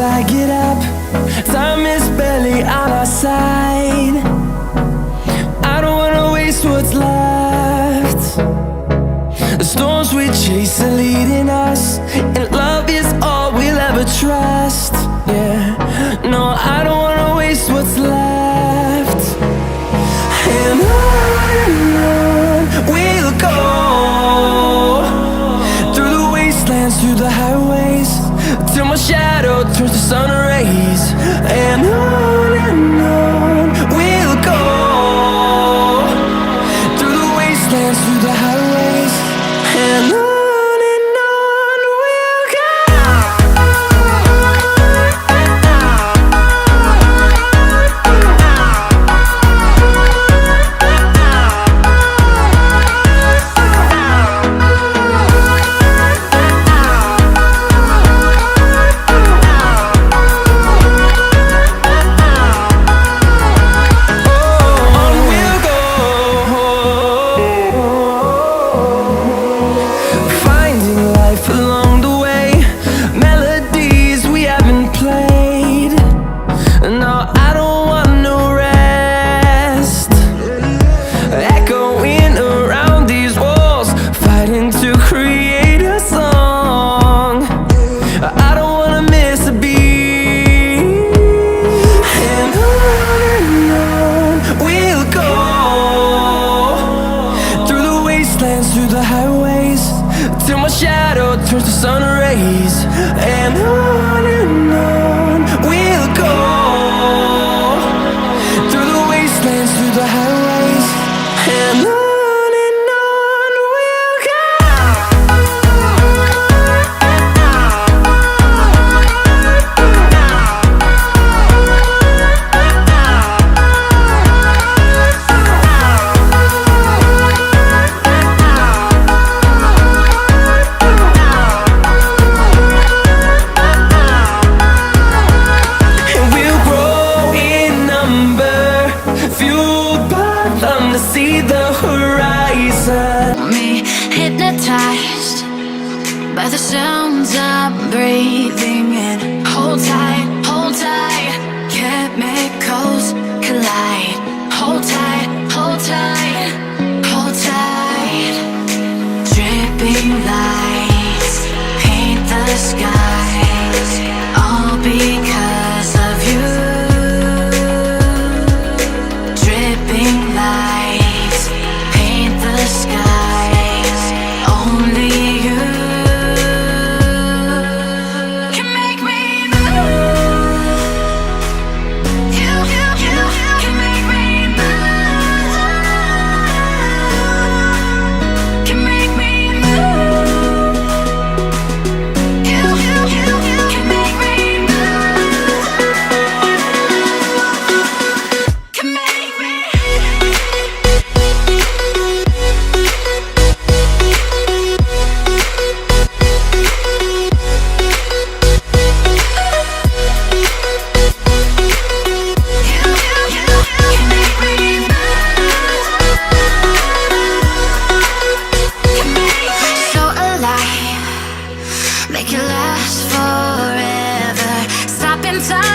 I get up. Time is barely on our side. I don't wanna waste what's left. The storms we chase are leading us, and love is all we'll ever trust. Yeah, no, I don't wanna waste what's left. And on we'll go, through the wastelands, through the highways, till my shadow turns to sun rays. And on we'll go, through the wastelands, through the highways, and on we'll go. Through the highways, till my shadow turns to sun rays. And on we'll go, through the wastelands, through the highways, and on. To see the horizon. Me hypnotized by the sounds I'm breathing in. Hold tight, hold tight. Chemicals collide. Hold tight, hold tight, hold tight. Dripping lights paint the skies, all because of you. Dripping lights paint the skies, only you can make me move. You can make me move. Can make me move. You can make me move. Can make me. Make it last forever. Stop in time.